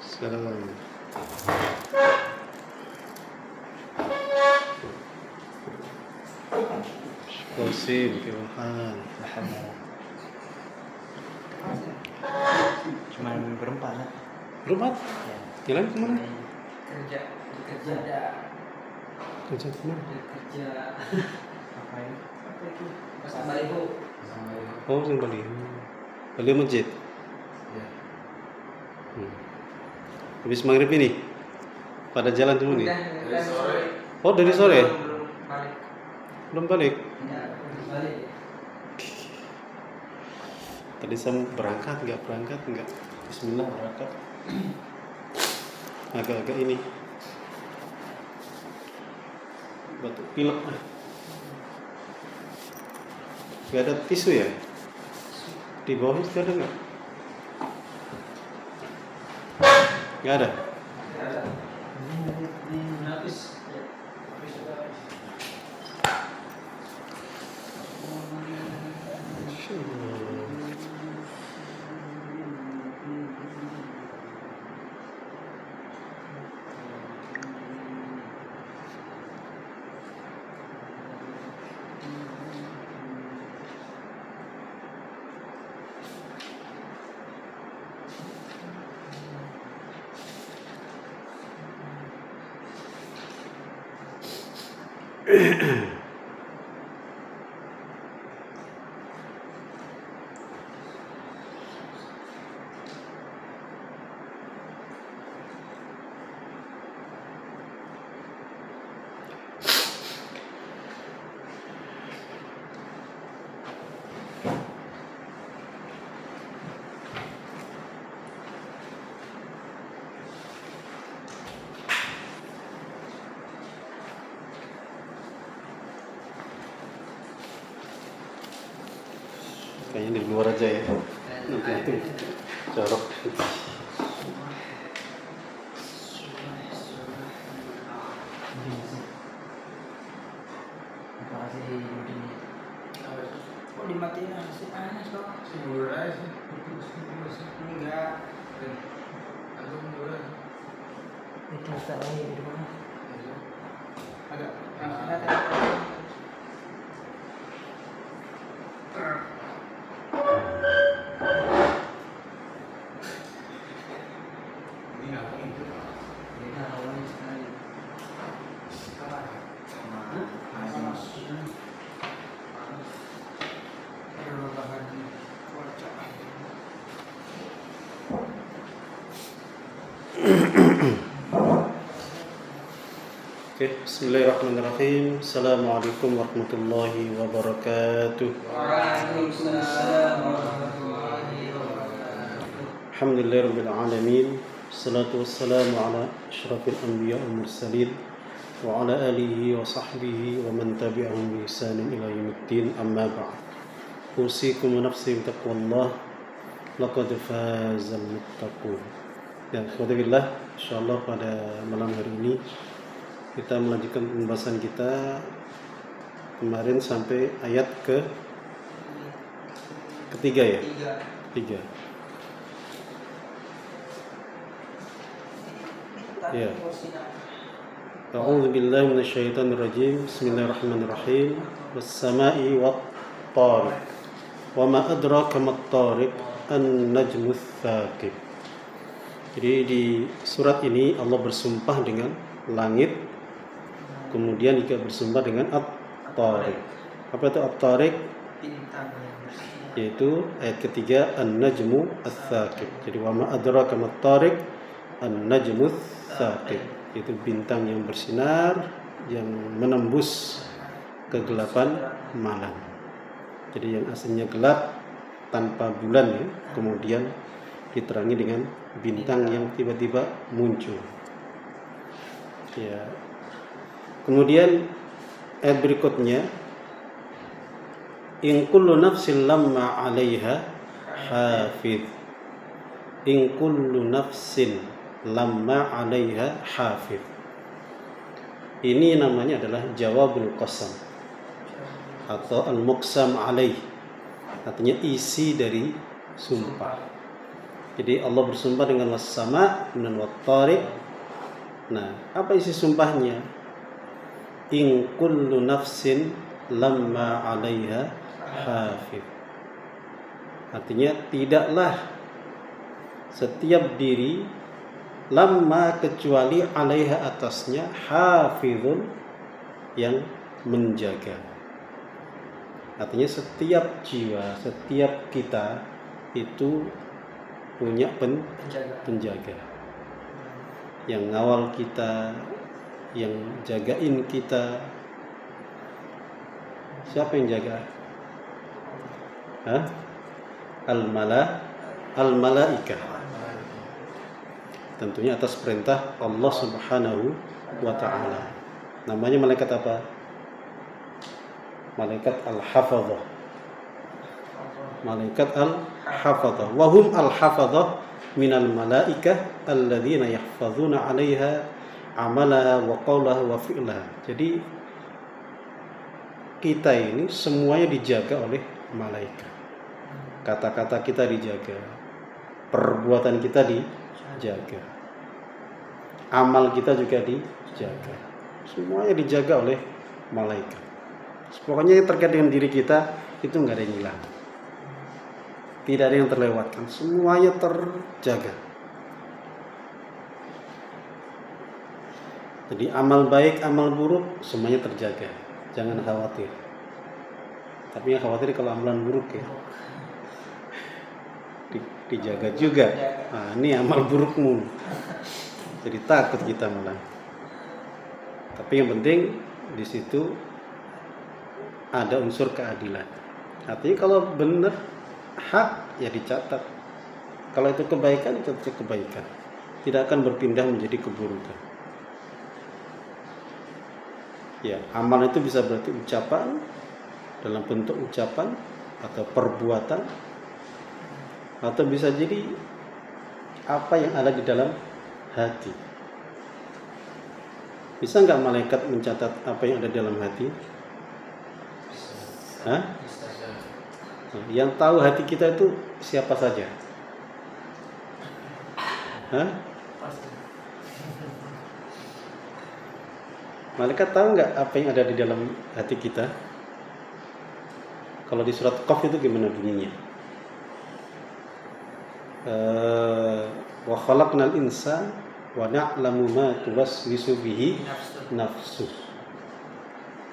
Salam. Kosim, Kiwahan. Cuma berempat lah. Berempat? Ya. Jalan kemana? Kerja Kerja kemana? apa itu? Pasang baliho. Oh, yang Bali. Bali masjid. Ya. Habis maghrib ini? Pada jalan semua nih? Dari sore. Oh, dari sore? Belum balik. Belum balik? Ya, belum balik. Tadi saya berangkat enggak? Bismillah berangkat. Agak-agak ini. Batuk pilek. Gak ada tisu ya? Di bawah itu ada nggak? Nggak ada. Habis. Kayaknya di luar aja ya. Nanti itu jorok. Oh, dimatiin masih panas kok. Enggak. Itu tak lagi di mana? Agak. Oke, bismillahirrahmanirrahim. Assalamualaikum warahmatullahi wabarakatuh. Waalaikumsalam warahmatullahi wabarakatuh. Alhamdulillahirabbil alamin. Wassalatu wassalamu ala asyrafil anbiya wal mursalin wa ala alihi wa sahbihi wa man tabi'ahum bi ihsanin ila yaumiddin. Amma ba'd. Usikum wa nafsi bi taqwallah. Laqad fazal muttaqun. Ya, alhamdulillah, insyaallah pada malam hari ini kita melanjutkan pembahasan kita kemarin sampai ayat ketiga ya? Tiga. Ya. A'udzu billahi minasyaitonir rajim. Bismillahirrahmanirrahim. Was-sama'i wat-thariq. Wa ma adraka mat-thariq? An-najmu ats-tsaqib. Jadi di surat ini Allah bersumpah dengan langit. Kemudian juga bersumpah dengan At-Tariq. Apa itu At-Tariq? Bintang yang bersinar. Yaitu ayat ketiga An-Najmu Ats-Tsaqib. Jadi wa ma adraka mat-Tariq An-Najmu Ats-Tsaqib. Itu bintang yang bersinar yang menembus kegelapan malam. Jadi yang aslinya gelap tanpa bulan ya, kemudian diterangi dengan bintang yang tiba-tiba muncul. Ya. Kemudian ayat berikutnya in kullu nafsin lamma 'alaiha hafidh. In kullu nafsin lamma 'alaiha hafidh. Ini namanya adalah jawabul qasam atau al-muqsam alaih. Artinya isi dari sumpah. Jadi Allah bersumpah dengan was-sama dan wat-tariq. Nah, apa isi sumpahnya? In kullu nafsin lamma 'alaiha hafid. Artinya tidaklah setiap diri lamma kecuali 'alaiha atasnya hafizun yang menjaga. Artinya setiap jiwa, setiap kita itu punya penjaga yang ngawal kita, yang jagain kita. Siapa yang jaga? Al-malaikah. Tentunya atas perintah Allah Subhanahu wa ta'ala. Namanya malaikat apa? Malaikat al-hafadhah. Malaikat al-hafadhah. Wahum al-hafadhah minal malaikah alladzina yahfazuna 'alaiha amalaha wa qawlaha wa fi'laha. Jadi kita ini semuanya dijaga oleh malaikat. Kata-kata kita dijaga, perbuatan kita dijaga, amal kita juga dijaga. Semuanya dijaga oleh malaikat. Pokoknya yang terkait dengan diri kita itu nggak ada yang hilang, tidak ada yang terlewatkan, semuanya terjaga. Jadi amal baik, amal buruk semuanya terjaga, jangan khawatir. Tapi yang khawatir kalau amalan buruk ya, dijaga juga. Nah, ini amal burukmu, jadi takut kita malah. Tapi yang penting di situ ada unsur keadilan. Artinya kalau benar hak ya dicatat. Kalau itu kebaikan itu kebaikan, tidak akan berpindah menjadi keburukan. Ya, amal itu bisa berarti ucapan, dalam bentuk ucapan atau perbuatan, atau bisa jadi apa yang ada di dalam hati. Bisa nggak malaikat mencatat apa yang ada di dalam hati? Hah? Yang tahu hati kita itu siapa saja? Hah? Malaikat tahu nggak apa yang ada di dalam hati kita? Kalau di surat Qaf itu gimana bunyinya? Wa khalaqnal insana wa na'lamu ma tuwaswisu bihi nafsuh.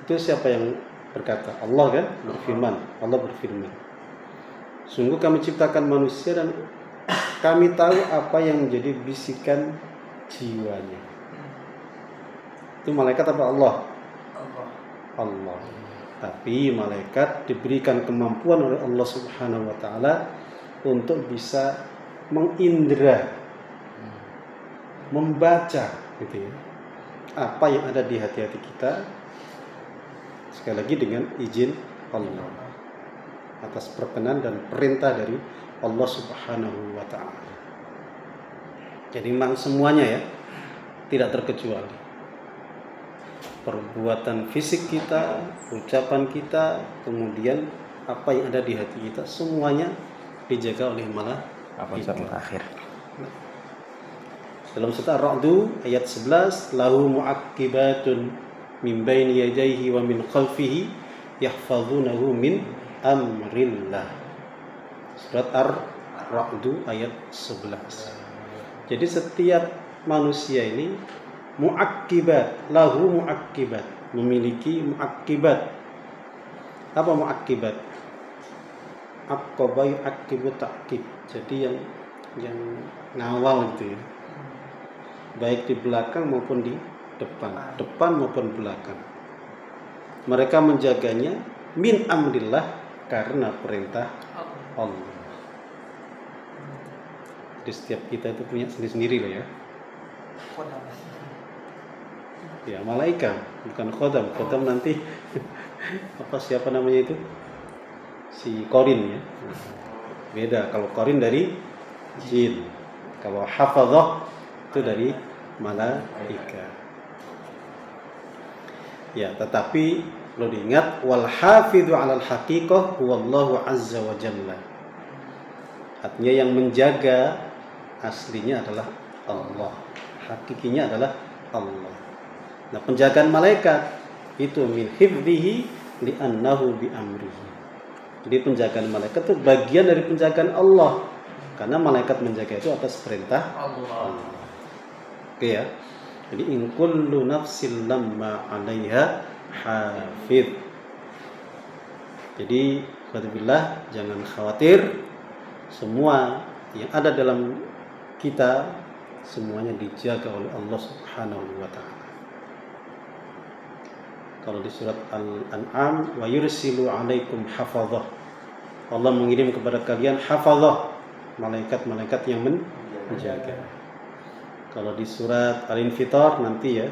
Itu siapa yang berkata? Allah kan berfirman. Allah berfirman, sungguh kami ciptakan manusia dan kami tahu apa yang menjadi bisikan jiwanya. Itu malaikat apa Allah? Allah. Tapi malaikat diberikan kemampuan oleh Allah Subhanahu wa ta'ala untuk bisa mengindra, membaca gitu ya, apa yang ada di hati-hati kita, sekali lagi dengan izin Allah, atas perkenan dan perintah dari Allah Subhanahu wa ta'ala. Jadi memang semuanya ya, tidak terkecuali perbuatan fisik kita, ucapan kita, kemudian apa yang ada di hati kita, semuanya dijaga oleh malaikat. Akhir. Dalam surah Ar-Ra'd ayat 11, lahu mu'aqqibatun min baini yadayhi wa min khalfihi yahfazunahu min amrillah. Surat Ar-Ra'd ayat 11. Jadi setiap manusia ini mu'aqqibat, lahu mu'aqqibat, memiliki mu'aqqibat. Apa mu'aqqibat? Aqqa yu'aqqibu ta'qib. Jadi yang ngawal gitu ya. Baik di belakang maupun di depan maupun belakang. Mereka menjaganya min amrillah, karena perintah Allah. Jadi setiap kita itu punya sendiri-sendiri loh ya. Ya, malaikat, bukan khodam. Khodam nanti siapa namanya itu? Si Qorin ya. Beda, kalau Qorin dari jin. Kalau hafadzah itu dari malaikat. Ya, tetapi perlu diingat, wal hafidhu 'alal haqiqah huwallahu azza wa jalla. Artinya yang menjaga aslinya adalah Allah, hakikinya adalah Allah. Nah, penjagaan malaikat itu min hifdzihi li'annahu bi amrihi. Jadi penjagaan malaikat itu bagian dari penjagaan Allah, karena malaikat menjaga itu atas perintah Allah. Oke ya. Jadi in kullu nafsin lamma 'alaiha hafidz. Jadi alhamdulillah, jangan khawatir, semua yang ada dalam kita semuanya dijaga oleh Allah Subhanahu wa taala. Kalau di surat Al-An'am, wa yursilu 'alaikum hafadzah. Allah mengirim kepada kalian hafadzah, malaikat-malaikat yang menjaga. Kalau di surat Al-Infitar nanti ya,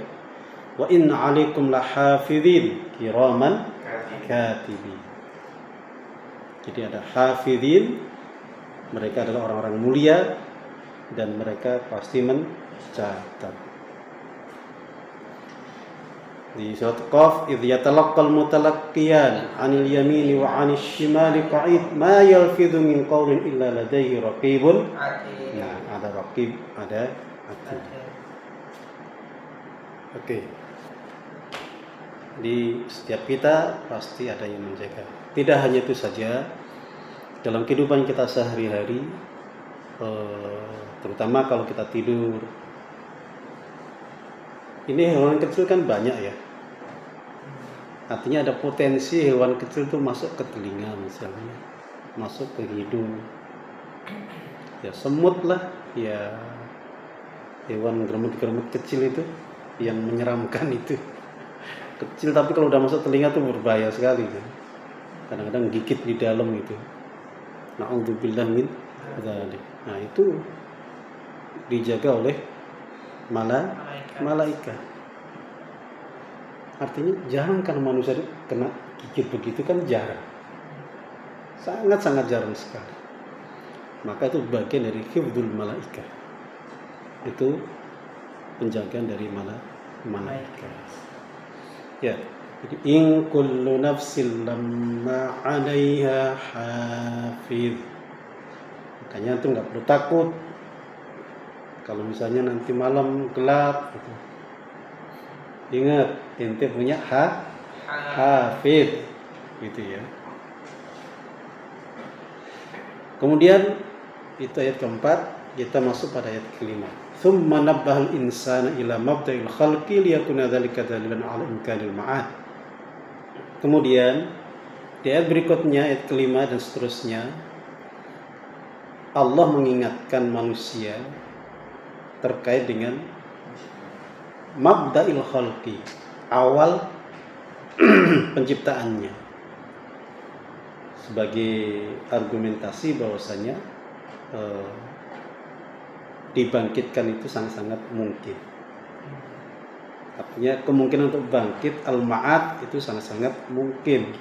wa inna 'alaikum lahafizin kiraman katibin. Jadi ada hafizin, mereka adalah orang-orang mulia dan mereka pasti mencatat. Di surat Qaf, idh yatalaqqal mutalaqqiyan 'anil yamini wa 'anil shimali qa'id ma yalfidhu min qawlin illa ladayhi raqibun. Nah, ada raqib, ada atid. Oke. Di setiap kita pasti ada yang menjaga. Tidak hanya itu saja, dalam kehidupan kita sehari-hari, terutama kalau kita tidur, ini hewan kecil kan banyak ya. Artinya ada potensi hewan kecil itu masuk ke telinga misalnya, masuk ke hidung. Ya semut lah, ya hewan geremut-geremut kecil itu yang menyeramkan itu. Kecil tapi kalau udah masuk telinga tuh berbahaya sekali kan. Kadang-kadang gigit di dalam itu. Na'udzubillah min dzalik. Nah, itu dijaga oleh malaikat. Artinya jarang kan manusia kena gigit begitu, kan jarang. Sangat-sangat jarang sekali. Maka itu bagian dari hifdzul malaikat. Itu penjagaan dari malaikat. Ya, jadi in kullu nafsin lamma 'alaiha hafiz. Makanya itu nggak perlu takut kalau misalnya nanti malam gelap gitu. Ingat, ente punya hafiz gitu ya. Kemudian itu ayat keempat, kita masuk pada ayat kelima. Tsumma nabbahal insana ila mabda'il khalqi liyakuna dzalika dalilan 'ala imkanil ma'ad. Kemudian di ayat berikutnya, ayat kelima dan seterusnya, Allah mengingatkan manusia terkait dengan mabda'il khalqi, awal penciptaannya, sebagai argumentasi bahwasanya dibangkitkan itu sangat-sangat mungkin. Artinya kemungkinan untuk bangkit al-ma'ad itu sangat-sangat mungkin.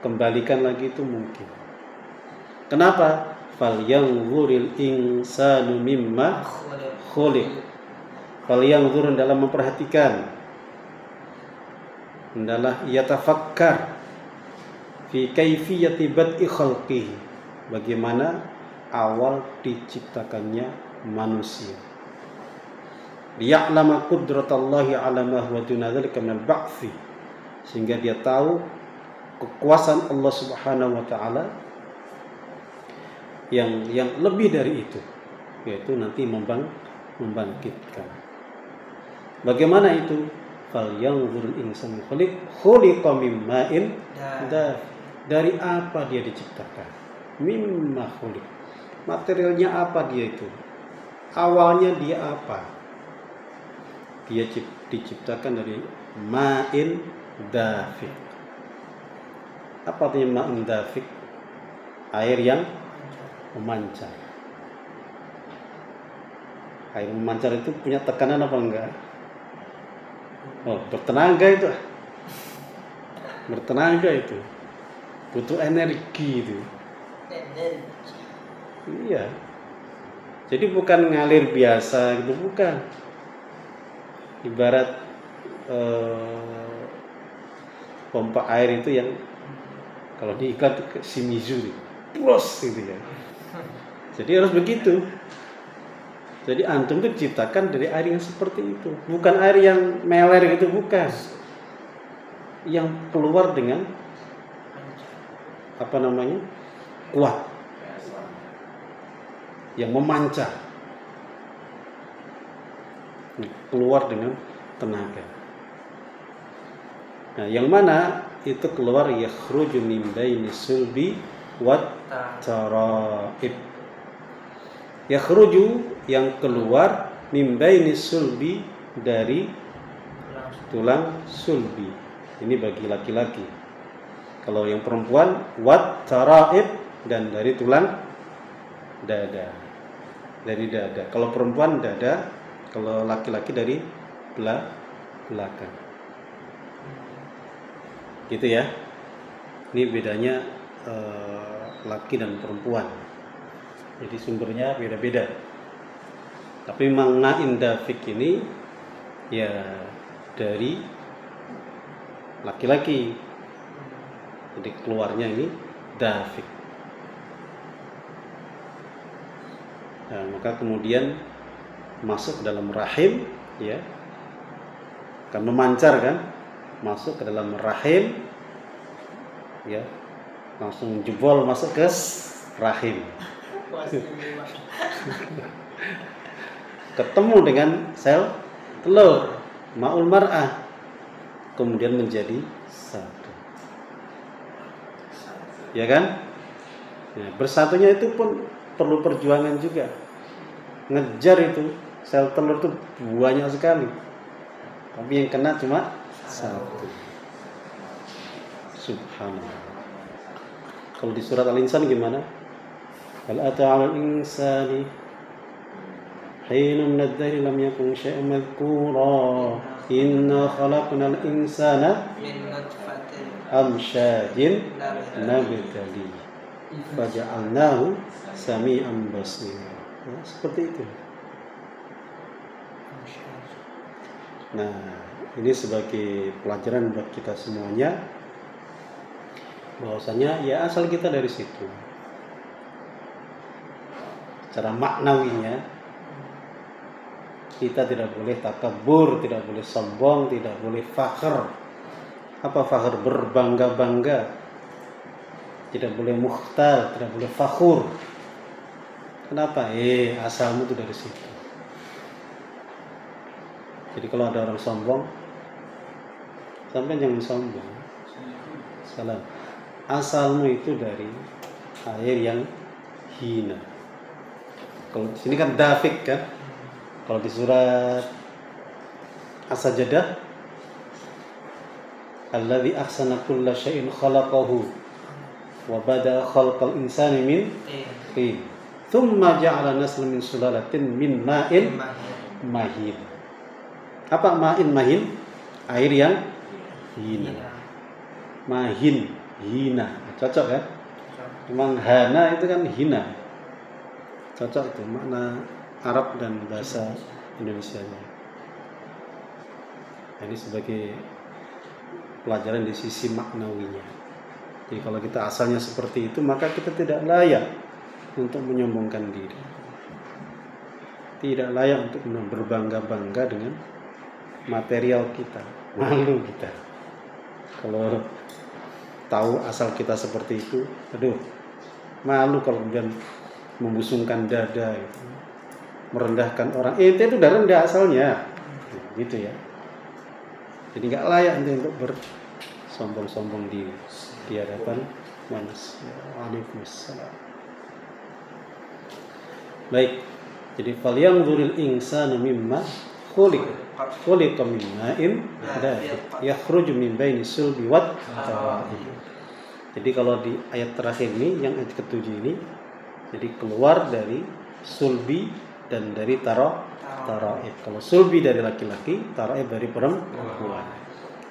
Kembalikan lagi itu mungkin. Kenapa? Falyanzuril insanu mimma khuliq. Falyanzur dalam memperhatikan, adalah yatafakkar fi kaifiyati bad'i khalqihi, bagaimana awal diciptakannya manusia. Liya'lama qudratallahi 'ala ma huwa duna dzalika minal ba'thi, sehingga dia tahu kekuasaan Allah Subhanahu wa taala yang lebih dari itu, yaitu nanti membangkitkan. Bagaimana itu? Falyanzurul insanu khuliqa min ma'in dafiq. Dari apa dia diciptakan? Mimma khuliq. Materialnya apa dia itu? Awalnya dia apa? Dia diciptakan dari ma'in dafiq. Apa artinya ma'in dafiq? Air yang memancar. Air memancar itu punya tekanan apa enggak? Oh, bertenaga itu. Bertenaga itu. Butuh energi itu. Iya. Jadi bukan ngalir biasa gitu, bukan. Ibarat pompa air itu yang kalau di iklan itu Shimizu, plus gitu ya. Jadi harus begitu. Jadi antum itu diciptakan dari air yang seperti itu, bukan air yang meler gitu, bukan. Yang keluar dengan apa namanya? Kuat. Yang memancar. Keluar dengan tenaga. Nah, yang mana itu keluar yakhruju min baini sulbi wat tara'ib. Yakhruju yang keluar min baini sulbi dari tulang sulbi. Ini bagi laki-laki. Kalau yang perempuan wat tara'ib dan dari tulang dada. Dari dada. Kalau perempuan dada, kalau laki-laki dari belakang. Gitu ya. Ini bedanya laki dan perempuan. Jadi sumbernya beda-beda. Tapi makna indafik ini ya dari laki-laki. Jadi keluarnya ini dafik. Nah, maka kemudian masuk ke dalam rahim, ya, kan memancar kan, masuk ke dalam rahim, ya, langsung jebol masuk ke rahim, ketemu dengan sel telur ma'ul mar'ah, kemudian menjadi satu, ya kan? Nah, bersatunya itu pun perlu perjuangan juga. Ngejar itu sel telur itu banyak sekali, tapi yang kena cuma satu. Subhanallah. Kalau di surat Al-Insan gimana? Hal ata 'alal insani hinun nadhari lam yakun syai'an madhkura inna khalaqnal insana min nutfatin amsyajin nabtali faja'alnahu sami'an basira. Ya, seperti itu. Nah, ini sebagai pelajaran buat kita semuanya, bahwasanya ya asal kita dari situ. Secara maknawinya kita tidak boleh takabur, tidak boleh sombong, tidak boleh fakhr. Apa fakhr? Berbangga-bangga. Tidak boleh mukhtar, tidak boleh fakhur. Kenapa? Asalmu itu dari situ. Jadi kalau ada orang sombong, sampai jangan sombong. Salam. Asalmu itu dari air yang hina. Kalau di sini kan dafik kan. Kalau di surat As-Sajdah, alladzi ahsana kulla syai'in khalaqahu wa bada'a khalqal insani min tin. Thumma ja'ala nasla min sulalatin min ma'in mahin. Apa ma'in mahin? Air yang hina. Mahin, hina. Cocok kan? Memang hana itu kan hina. Cocok itu makna Arab dan bahasa Indonesianya. Ini sebagai pelajaran di sisi maknawinya. Jadi kalau kita asalnya seperti itu, maka kita tidak layak untuk menyombongkan diri. Tidak layak untuk berbangga-bangga dengan material kita. Malu kita. Kalau tahu asal kita seperti itu, aduh, malu kalau kemudian membusungkan dada itu, merendahkan orang. Itu udah rendah asalnya, gitu ya. Jadi nggak layak untuk bersombong-sombong diri di hadapan manusia. Waalaikumsalam. Baik, jadi falyanzuril insanu mimma khuliqa min ma'in dafiq yakhruju min baini sulbi wat tara'ib. Jadi kalau di ayat terakhir ini, yang ayat ke-7 ini, jadi keluar dari sulbi dan dari tara'ib. Kalau sulbi dari laki-laki, tara'ib dari perempuan.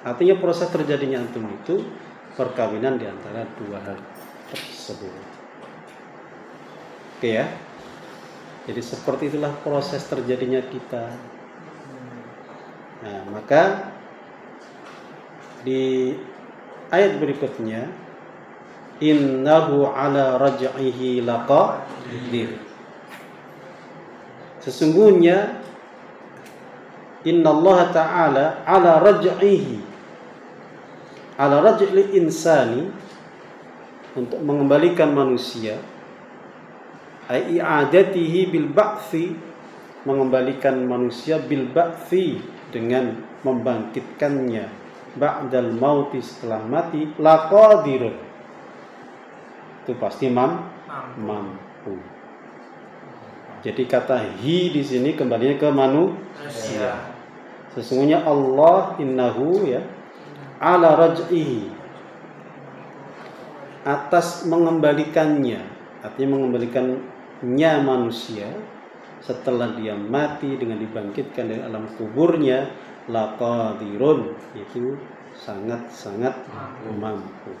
Artinya proses terjadinya antum itu perkawinan di antara dua hal tersebut. Oke ya. Jadi seperti itulah proses terjadinya kita. Nah, maka di ayat berikutnya, innahu ala raj'ihi laqadir. Sesungguhnya innallaha ta'ala ala raj'il insani, untuk mengembalikan manusia, ai i'adatihi bil ba'thi, mengembalikan manusia bil ba'thi, dengan membangkitkannya ba'dal mauti, setelah mati, laqadir, itu pasti mampu. Jadi kata hi di sini kembalinya ke manusia. Sesungguhnya Allah innahu ya ala raj'ihi, atas mengembalikannya, artinya mengembalikannya manusia setelah dia mati dengan dibangkitkan dari alam kuburnya, laqadirun, itu sangat-sangat mampu.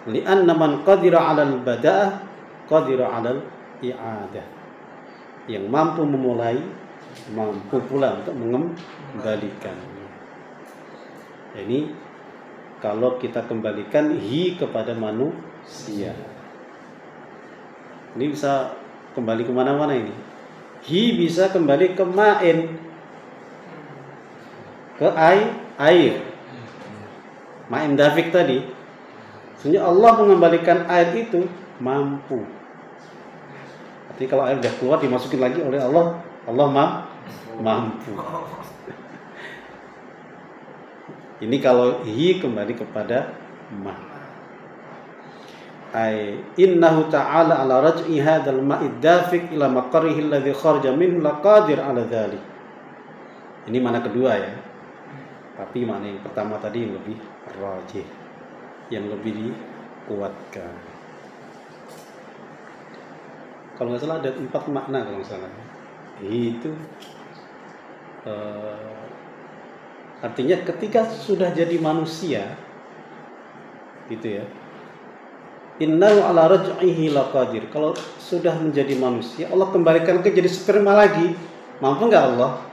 Li'anna man qadira 'alal bada'ah qadira 'alal i'adah. Yang mampu memulai, mampu pula untuk mengembalikan. Ini kalau kita kembalikan hi kepada manusia, ini bisa kembali kemana-mana ini. Hi bisa kembali ke ma'in, ke air. Ma'in dafik tadi. Sebenarnya Allah mengembalikan air itu mampu. Jadi kalau air sudah keluar dimasukin lagi oleh Allah, Allah mampu. Ini kalau hi kembali kepada ma. Ai innahu ta'ala ala raj'i hadzal ma'id dafiq ila maqarrihi alladhi kharaja minhu laqadir ala dzalik. Ini mana kedua ya. Tapi mana yang pertama tadi yang lebih rajih, yang lebih dikuatkan. Kalau nggak salah ada 4 makna kalau nggak salah. Itu artinya ketika sudah jadi manusia, gitu ya. Innahu ala raj'ihi laqadir. Kalau sudah menjadi manusia, Allah kembalikan ke jadi sperma lagi. Mampu nggak Allah?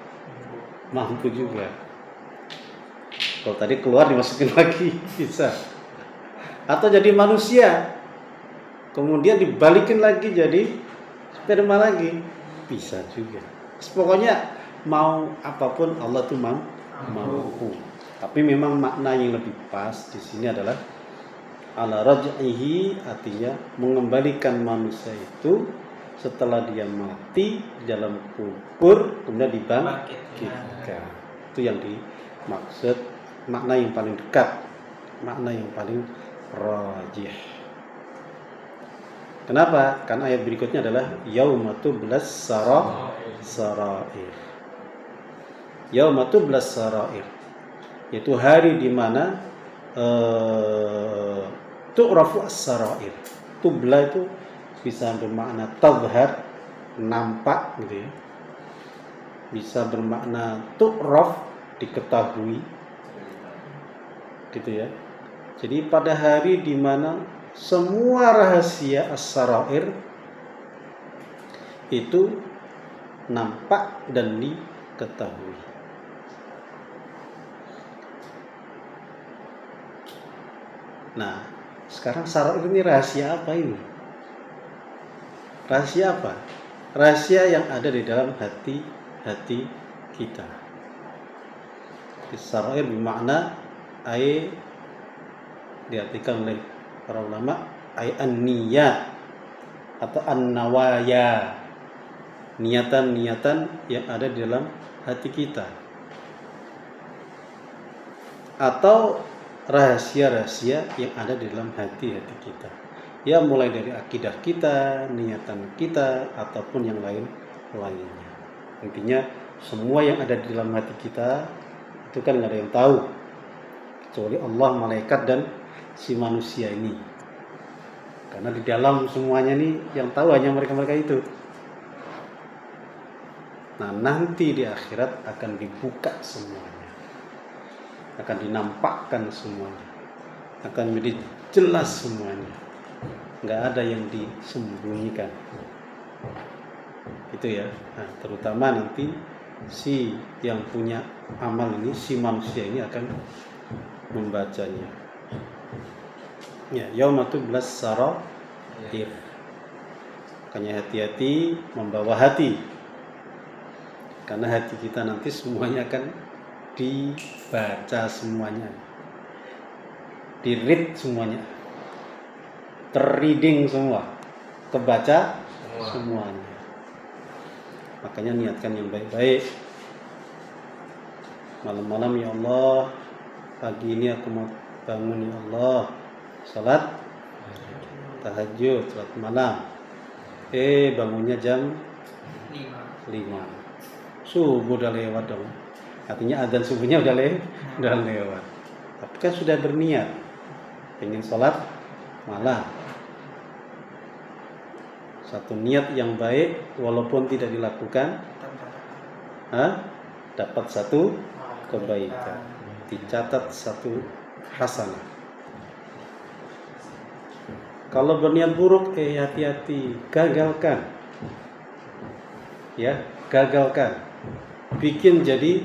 Mampu juga. Kalau tadi keluar dimasukin lagi, bisa. Atau jadi manusia, kemudian dibalikin lagi jadi sperma lagi, bisa juga. Pokoknya mau apapun Allah tuh mampu. Tapi memang makna yang lebih pas di sini adalah ala raj'ihi, artinya mengembalikan manusia itu setelah dia mati di dalam kubur kemudian dibangkitkan. Itu yang dimaksud, makna yang paling dekat, makna yang paling rajih. Kenapa? Karena ayat berikutnya adalah yauma tublas sarair. Yauma tublas sarair, yaitu hari di mana tu'rafu as-sarair. Tubla itu bisa bermakna tadhhar, nampak gitu ya. Bisa bermakna tu'raf, diketahui. Gitu ya. Jadi pada hari di mana semua rahasia as-sarair itu nampak dan diketahui. Nah, sekarang sarair ini rahasia apa ini? Rahasia apa? Rahasia yang ada di dalam hati kita. Sarair bermakna ay, diartikan oleh para ulama ay an-niyat atau an-nawaya, niatan-niatan yang ada di dalam hati kita, atau rahasia-rahasia yang ada di dalam hati-hati kita, ya mulai dari akidah kita, niatan kita, ataupun yang lainnya. Intinya semua yang ada di dalam hati kita itu kan nggak ada yang tahu kecuali Allah, malaikat, dan si manusia ini. Karena di dalam semuanya nih yang tahu hanya mereka-mereka itu. Nah, nanti di akhirat akan dibuka semuanya, akan dinampakkan semuanya, akan menjadi jelas semuanya, nggak ada yang disembunyikan. Itu ya. Nah, terutama nanti si yang punya amal ini, si manusia ini akan membacanya. Ya, yauma tublas sarair. Makanya hati-hati membawa hati. Karena hati kita nanti semuanya akan dibaca semuanya, di-read semuanya, ter-reading semua, kebaca semuanya. Makanya niatkan yang baik-baik. Malam-malam, ya Allah, pagi ini aku mau bangun, ya Allah, salat tahajud, salat malam. Bangunnya jam 5. Subuh udah lewat dong. Artinya adzan subuhnya udah lewat. Tapi kan sudah berniat ingin sholat malam. Satu niat yang baik walaupun tidak dilakukan, dapat satu kebaikan, dicatat satu hasanah. Kalau berniat buruk, hati-hati, gagalkan. Ya, gagalkan. Bikin jadi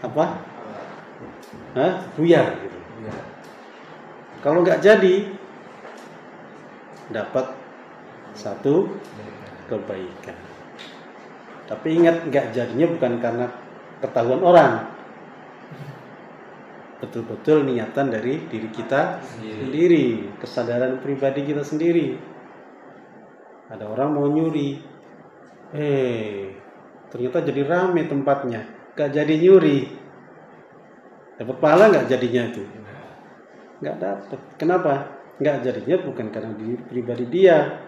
apa? Buyar gitu. Kalau nggak jadi, dapat satu kebaikan. Tapi ingat, nggak jadinya bukan karena ketahuan orang. Betul-betul niatan dari diri kita sendiri, kesadaran pribadi kita sendiri. Ada orang mau nyuri, ternyata jadi rame tempatnya, gak jadi nyuri. Dapat pahala gak jadinya itu? Gak dapat. Kenapa? Gak jadinya bukan karena diri pribadi dia,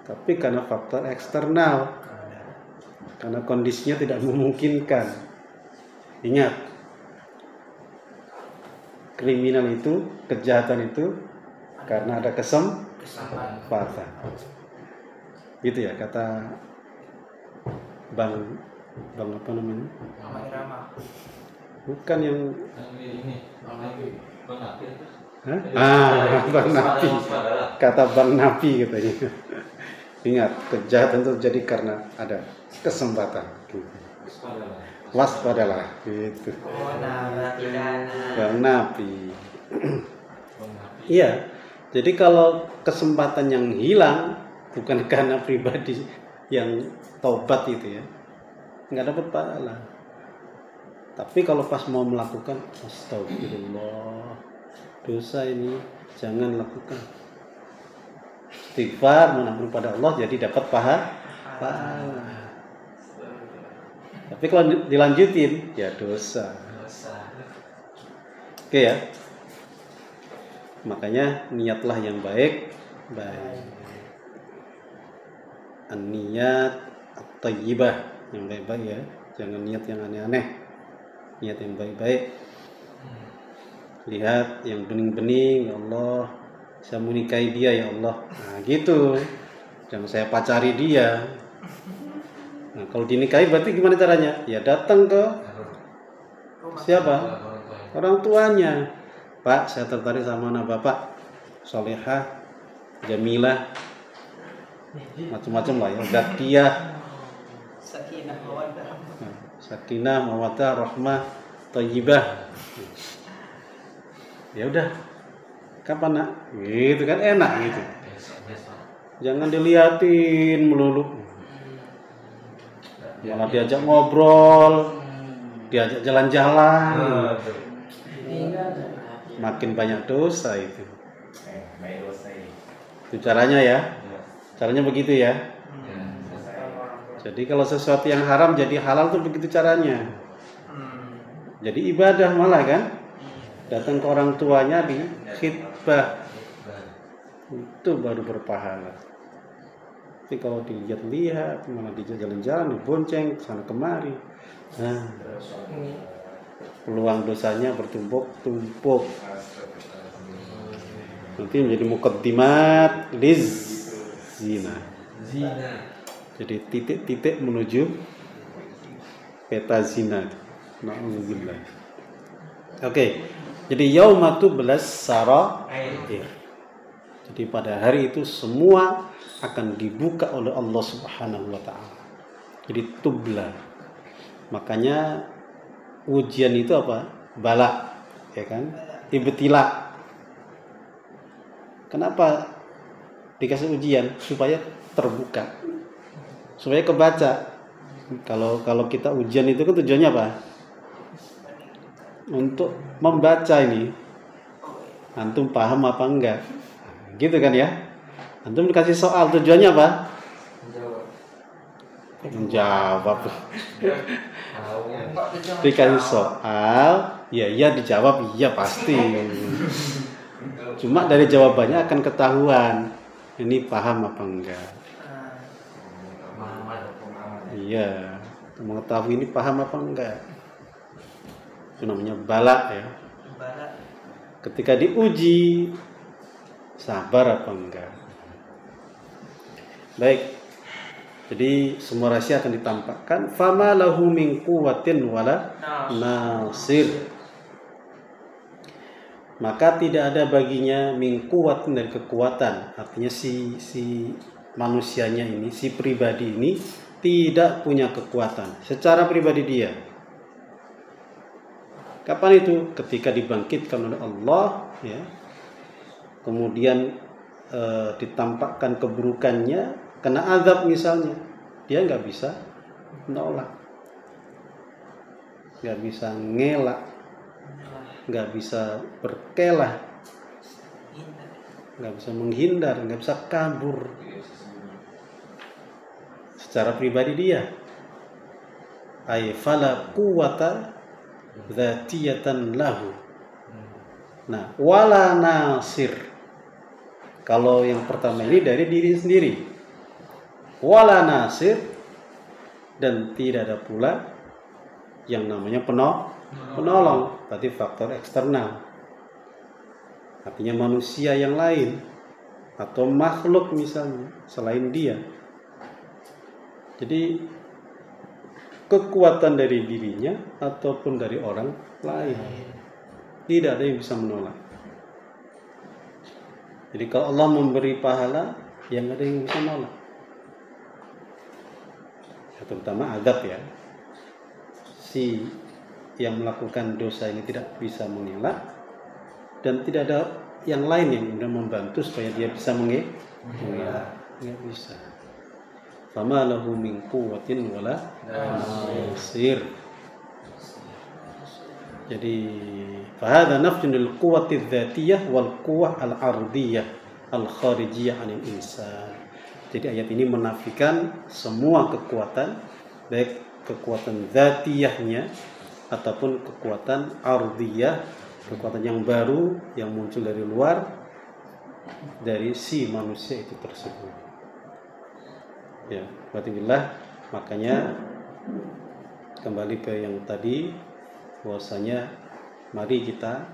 tapi karena faktor eksternal, karena kondisinya tidak memungkinkan. Ingat, kriminal itu, kejahatan itu karena ada kesempatan. Gitu ya kata Bang apa namanya? Bukan yang Bang Napi. Kata Bang Napi katanya. Ingat, kejahatan itu terjadi karena ada kesempatan. Waspadalah gitu. Bang Napi. Iya. Jadi kalau kesempatan yang hilang bukan karena pribadi yang taubat itu ya, nggak dapat pahala. Tapi kalau pas mau melakukan, astagfirullah, dosa ini jangan lakukan. Istighfar, mengampuni pada Allah, jadi dapat pahala. Tapi kalau dilanjutin, ya dosa. Oke ya. Makanya niatlah yang baik. An-niyat at-thayyibah, yang baik-baik ya. Jangan niat yang aneh-aneh. Niat yang baik-baik. Lihat yang bening-bening, ya Allah, saya menikahi dia, ya Allah. Nah, gitu. Jangan saya pacari dia. Nah, kalau dinikahi berarti gimana caranya? Ya datang ke siapa? Orang tuanya. Pak, saya tertarik sama anak Bapak. Solehah, Jamilah, macam-macam lah ya. Zakiyah, Sakinah, Mawaddah, Rahmah, Thayyibah. Ya udah. Kapan nak? Gitu kan enak gitu. Jangan diliatin melulu. Malah diajak ngobrol, diajak jalan-jalan. Makin banyak dosa itu. Itu caranya ya. Caranya begitu ya. Jadi kalau sesuatu yang haram jadi halal tuh begitu caranya. Jadi ibadah malah kan. Datang ke orang tuanya di khitbah. Itu baru berpahala. Tapi kalau dilihat-lihat, malah dijak jalan-jalan, dibonceng sana kemari. Nah, peluang dosanya bertumpuk-tumpuk. Nanti menjadi muqaddimat liz zina. Jadi titik-titik menuju peta zina. Na'udzubillah. Oke. Jadi yaumatu belas sarair. Jadi pada hari itu semua akan dibuka oleh Allah Subhanahu wa taala. Jadi tubla. Makanya ujian itu apa? Bala, ya kan? Ibtila. Kenapa dikasih ujian? Supaya terbuka, supaya kebaca. Kalau kita ujian itu kan tujuannya apa? Untuk membaca ini. Antum paham apa enggak? Gitu kan ya? Antum dikasih soal, tujuannya apa? Menjawab. Dikasih soal, ya dijawab, iya pasti. Cuma dari jawabannya akan ketahuan ini paham apa enggak. Iya, mengetahui ini paham apa enggak. Itu namanya bala ya. Ketika diuji, sabar apa enggak. Baik. Jadi semua rahasia akan ditampakkan. Fama lahu min quwwatin wala nasir. Maka tidak ada baginya min quwwatin dari kekuatan. Artinya si manusianya ini, si pribadi ini tidak punya kekuatan secara pribadi dia. Kapan itu? Ketika dibangkitkan oleh Allah, ya. Kemudian ditampakkan keburukannya, kena azab misalnya, dia nggak bisa menolak, nggak bisa ngelak, nggak bisa berkelah, nggak bisa menghindar, nggak bisa kabur. Secara pribadi dia, ay fala quwwata dzatiyatan lahu. Nah, wala nasir. Kalau yang pertama ini dari diri sendiri. Wala nasir, dan tidak ada pula yang namanya penolong. Berarti faktor eksternal. Artinya manusia yang lain atau makhluk misalnya selain dia. Jadi kekuatan dari dirinya ataupun dari orang lain, tidak ada yang bisa menolak. Jadi kalau Allah memberi pahala, yang ada yang bisa menolak. Ya, terutama adab ya. Si yang melakukan dosa ini tidak bisa mengelak, dan tidak ada yang lain yang kemudian membantu supaya dia bisa mengelak. Nggak bisa. Fama lahu min quwwatin wala nasir. Jadi fahadha nafyun lil quwwati dzatiyah wal quwwah al ardiyah al kharijiyah 'anil insan. Jadi ayat ini menafikan semua kekuatan, baik kekuatan dzatiyahnya ataupun kekuatan ardiyah, kekuatan yang baru yang muncul dari luar dari si manusia itu tersebut. Ya, berarti billah, makanya kembali ke yang tadi, bahwasanya mari kita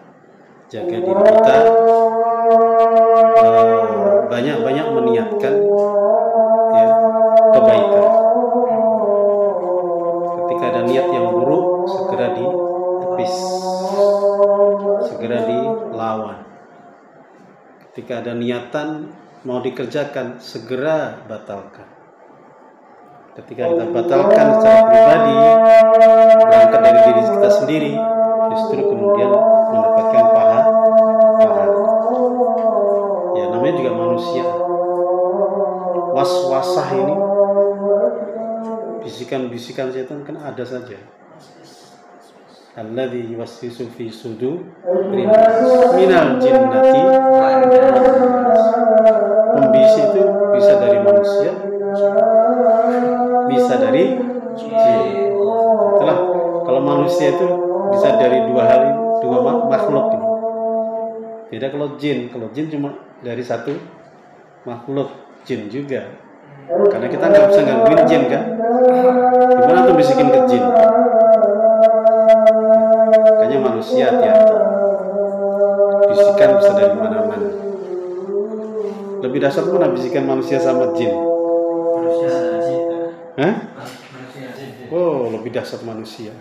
jaga diri kita, banyak-banyak meniatkan ya kebaikan. Ketika ada niat yang buruk, segera ditepis, segera dilawan. Ketika ada niatan mau dikerjakan, segera batalkan. Ketika kita batalkan secara pribadi, berangkat dari diri kita sendiri, justru kemudian mendapatkan pahala. Ya, namanya juga manusia. Was-wasah ini, bisikan-bisikan setan kan ada saja. Alladzi yuwaswisu fi sudurin minal jinnati. Pembisik itu bisa dari manusia, bisa dari jin. Itulah, kalau manusia itu bisa dari dua makhluk ini. Beda kalau jin cuma dari satu makhluk, jin juga. Karena kita nggak bisa gangguin jin kan? Gimana tuh bisikin ke jin? Makanya manusia hati-hati. Bisikan bisa dari mana-mana. Lebih dahsyat mana bisikan manusia sama jin? Hah? Oh, lebih dahsyat manusia.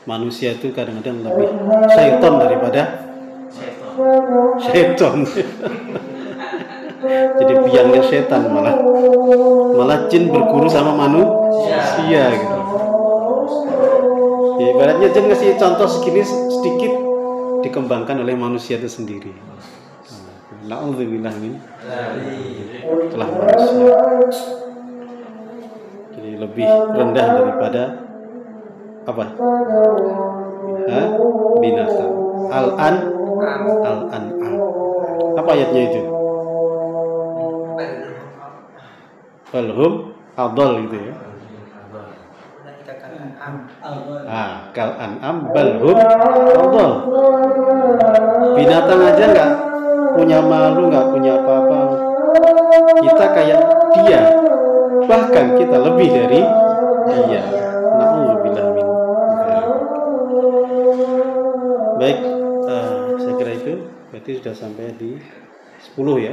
Manusia itu kadang-kadang lebih syaitan daripada syaitan. Jadi biangnya setan, malah jin berguru sama manusia gitu. Ya, ibaratnya jin ngasih contoh segini sedikit, dikembangkan oleh manusia itu sendiri. Na'udzubillah min itulah manusia. Jadi lebih rendah daripada apa? Binatang. Al-an'am. Apa ayatnya itu? Balhum adol gitu ya. Kal an'am balhum adol. Binatang aja nggak punya malu, nggak punya apa-apa. Kita kayak dia, bahkan kita lebih dari dia. Na'udzubillah min dzalik. Baik, saya kira itu berarti sudah sampai di 10 ya.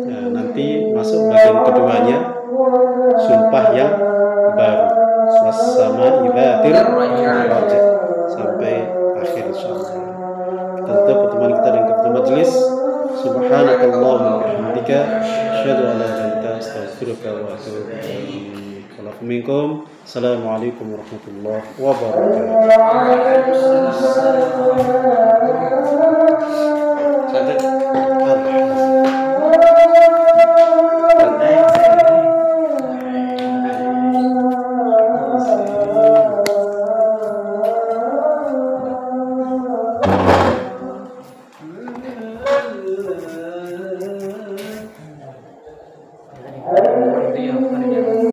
Nah, nanti masuk bagian keduanya, sumpah yang baru, was-sama'i dzatir raj'a, sampai akhir insyaallah. Kita tutup pertemuan kita dengan ketua majelis. Subhanakallahumma wa bihamdika asyhadu an la ilaha illa anta astaghfiruka wa atubu ilaik. Waalaikumsalam. Assalamualaikum warahmatullahi wabarakatuh. Iya,